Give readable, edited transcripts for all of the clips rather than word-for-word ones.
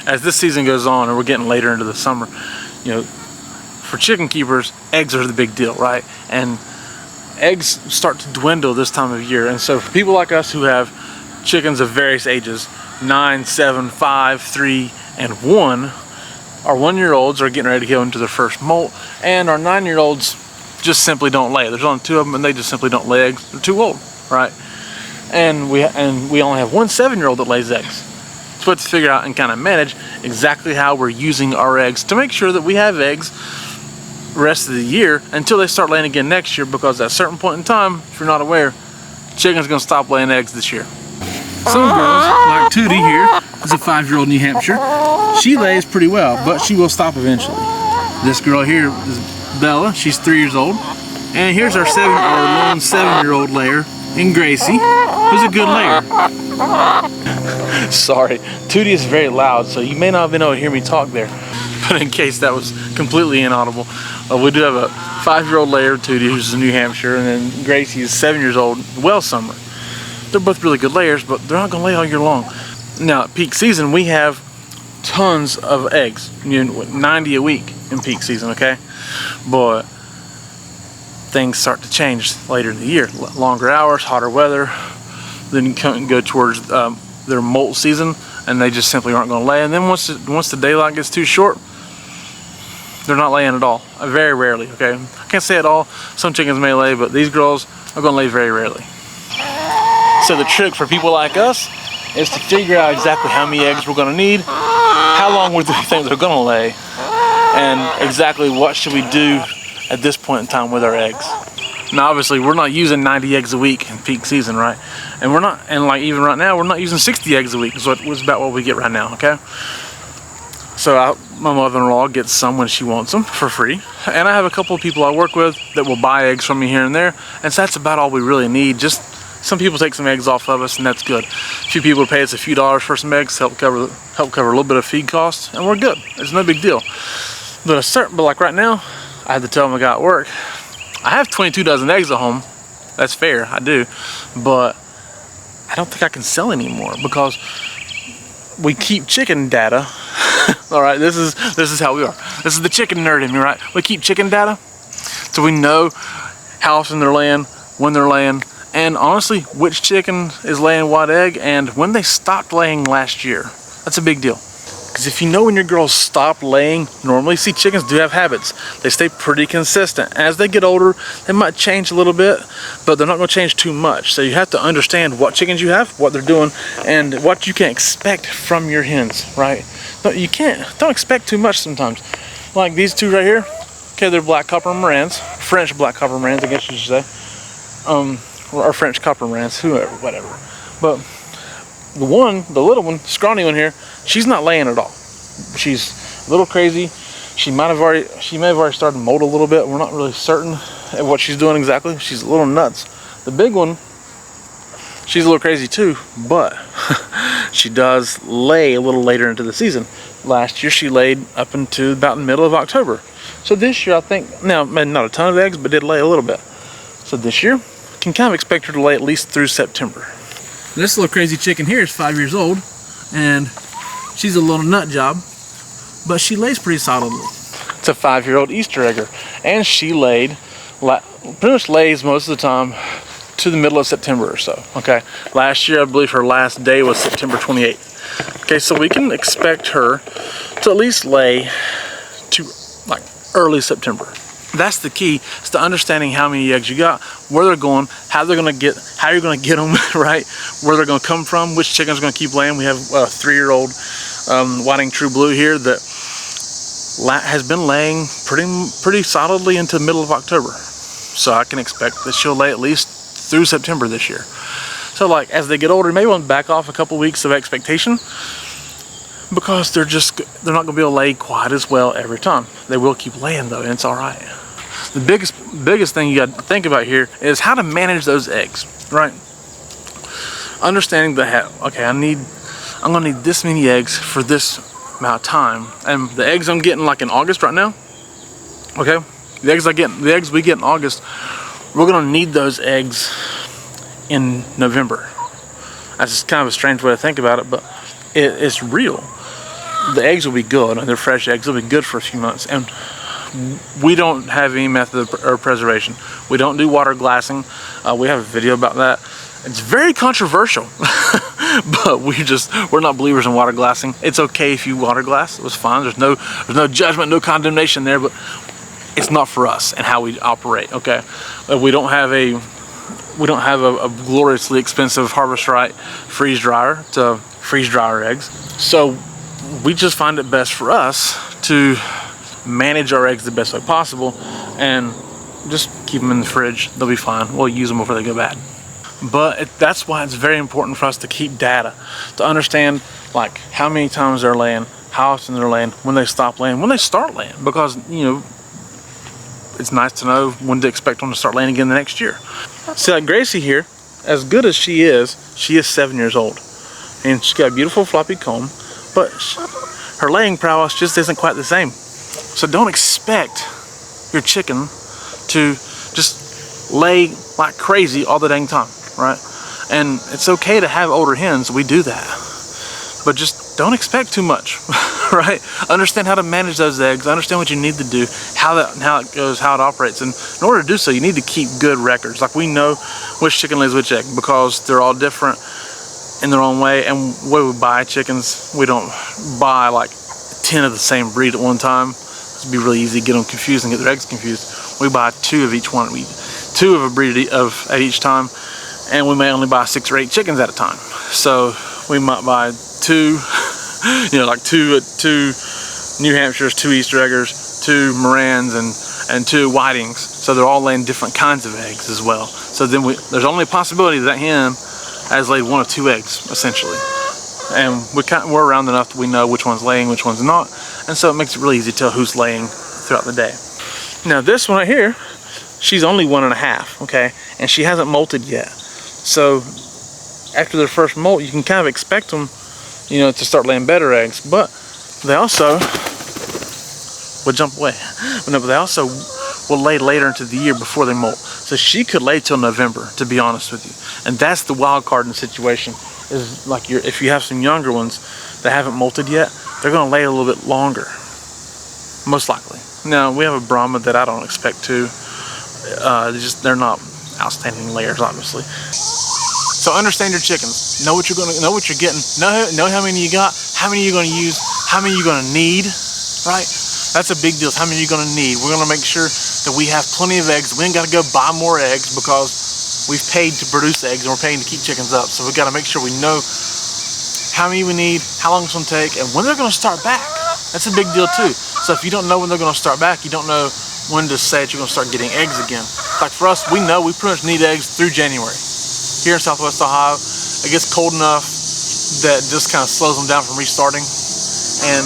as this season goes on and we're getting later into the summer, you know, for chicken keepers, eggs are the big deal, right? And eggs start to dwindle this time of year. And so for people like us who have chickens of various ages, 9, 7, 5, 3, and 1, our 1-year-olds are getting ready to go into their first molt, and our 9-year-olds just simply don't lay. There's only 2 of them, and they just simply don't lay eggs. They're too old, right? And we only have 1 7-year-old that lays eggs. So we have to figure out and kind of manage exactly how we're using our eggs to make sure that we have eggs the rest of the year until they start laying again next year, because at a certain point in time, if you're not aware, chicken's gonna stop laying eggs this year. Some girls, like Tootie here, is a 5-year-old New Hampshire. She lays pretty well, but she will stop eventually. This girl here is Bella, she's 3 years old. And here's our lone 7-year-old layer in Gracie, who's a good layer. Sorry, Tootie is very loud, so you may not have been able to hear me talk there. But in case that was completely inaudible, we do have a 5-year-old layer, Tootie, who's in New Hampshire, and then Gracie is 7 years old, well summer. They're both really good layers, but they're not gonna lay all year long. Now, at peak season, we have tons of eggs, 90 a week in peak season, okay? But things start to change later in the year. Longer hours, hotter weather, then you can go towards their molt season, and they just simply aren't gonna lay. And then once the daylight gets too short, they're not laying at all, very rarely, okay? I can't say at all, some chickens may lay, but these girls are gonna lay very rarely. So the trick for people like us is to figure out exactly how many eggs we're gonna need, how long we think they're gonna lay, and exactly what should we do at this point in time with our eggs. Now obviously we're not using 90 eggs a week in peak season, right? And we're not, and like even right now, we're not using 60 eggs a week, is about what we get right now, okay? So my mother-in-law gets some when she wants them for free. And I have a couple of people I work with that will buy eggs from me here and there. And so that's about all we really need. Just some people take some eggs off of us, and that's good. A few people pay us a few dollars for some eggs, help cover a little bit of feed costs, and we're good. It's no big deal. But like right now, I had to tell my guy at work, I have 22 dozen eggs at home. That's fair, I do. But I don't think I can sell anymore because we keep chicken data. All right, this is how we are. This is the chicken nerd in me, right? We keep chicken data, so we know how often they're laying, when they're laying, and honestly, which chicken is laying what egg, and when they stopped laying last year. That's a big deal. Because if you know when your girls stop laying, normally, see, chickens do have habits. They stay pretty consistent. As they get older, they might change a little bit, but they're not going to change too much. So you have to understand what chickens you have, what they're doing, and what you can expect from your hens, right? No, you can't. Don't expect too much sometimes. Like these two right here. Okay, they're black copper Marans. French black copper Marans, I guess you should say. Or French copper Marans, whatever. But the little one, scrawny one here, she's not laying at all. She's a little crazy. She may have already started to molt a little bit. We're not really certain at what she's doing exactly. She's a little nuts. The big one, she's a little crazy too, but she does lay a little later into the season. Last year she laid up into about the middle of October. So this year I think, now maybe not a ton of eggs, but did lay a little bit. So this year, can kind of expect her to lay at least through September. This little crazy chicken here is 5 years old, and she's a little nut job, but she lays pretty solidly. It's a 5-year-old Easter egger, and she pretty much lays most of the time to the middle of September or so, okay? Last year, I believe her last day was September 28th. Okay, so we can expect her to at least lay to like early September. That's the key, is to understanding how many eggs you got, where they're going, how you're gonna get them, right? Where they're gonna come from, which chicken's gonna keep laying. We have a 3-year-old whiting true blue here that has been laying pretty solidly into the middle of October. So I can expect that she'll lay at least through September this year. So like as they get older, maybe want to back off a couple weeks of expectation, because they're not gonna be able to lay quite as well every time. They will keep laying though, and it's all right. The biggest thing you got to think about here is how to manage those eggs, right? Understanding that, okay, I'm gonna need this many eggs for this amount of time, and the eggs I'm getting like in August right now, okay, the eggs we get in August, we're gonna need those eggs in November. That's kind of a strange way to think about it, but it's real. the eggs will be good, and they're fresh eggs. They'll be good for a few months. And we don't have any method of preservation. We don't do water glassing. We have a video about that. It's very controversial, but we're not believers in water glassing. It's okay if you water glass. It was fine. There's no judgment, no condemnation there, but it's not for us and how we operate. Okay, we don't have a gloriously expensive Harvest Right freeze dryer to freeze dry our eggs. So we just find it best for us to manage our eggs the best way possible and just keep them in the fridge. They'll be fine. We'll use them before they go bad. But that's why it's very important for us to keep data, to understand like how many times they're laying, how often they're laying, when they stop laying, when they start laying, because it's nice to know when to expect them to start laying again the next year. See, like Gracie here, as good as she is 7 years old, and she's got a beautiful floppy comb, but her laying prowess just isn't quite the same. So don't expect your chicken to just lay like crazy all the dang time. Right? And it's okay to have older hens. We do that, but just don't expect too much. Right? Understand how to manage those eggs. Understand what you need to do, how it goes, how it operates. And in order to do so, you need to keep good records. Like, we know which chicken lays which egg because they're all different in their own way. And when we buy chickens, we don't buy like 10 of the same breed at one time. It'd be really easy to get them confused and get their eggs confused. We buy 2 of each one. Two of a breed at each time. And we may only buy 6 or 8 chickens at a time. So we might buy 2, like two New Hampshires, 2 Easter eggers, 2 Morans, and 2 Whitings. So they're all laying different kinds of eggs as well. So then there's only a possibility that hen has laid 1 of 2 eggs, essentially. And we're around enough that we know which one's laying, which one's not. And so it makes it really easy to tell who's laying throughout the day. Now this one right here, she's only 1.5, okay? And she hasn't molted yet. So after their first molt, you can kind of expect them, to start laying better eggs. But they also will jump away. But they also will lay later into the year before they molt. So she could lay till November, to be honest with you. And that's the wild card in the situation. Is like if you have some younger ones that haven't molted yet, they're going to lay a little bit longer, most likely. Now we have a Brahma that I don't expect to. They're not outstanding layers, obviously. So understand your chickens. Know what you're getting. Know how many you got. How many you're going to use. How many you're going to need. Right? That's a big deal. How many you're going to need. We're going to make sure that we have plenty of eggs. We ain't got to go buy more eggs because we've paid to produce eggs and we're paying to keep chickens up. So we've got to make sure we know how many we need, how long it's going to take, and when they're going to start back. That's a big deal too. So if you don't know when they're going to start back, you don't know when to say that you're going to start getting eggs again. Like for us, we know we pretty much need eggs through January. Here in Southwest Ohio, it gets cold enough that just kind of slows them down from restarting, and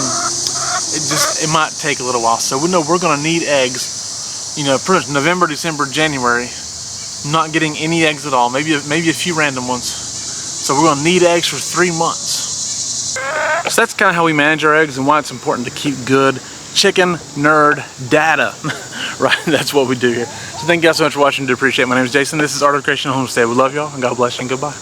it might take a little while. So we know we're going to need eggs, pretty much November, December, January, not getting any eggs at all, maybe a few random ones. So we're going to need eggs for 3 months. So that's kind of how we manage our eggs and why it's important to keep good chicken nerd data. Right, that's what we do here. So thank you guys so much for watching. I do appreciate it. My name is Jason. This is Art of Creation Homestead. We love y'all, and God bless you, and goodbye.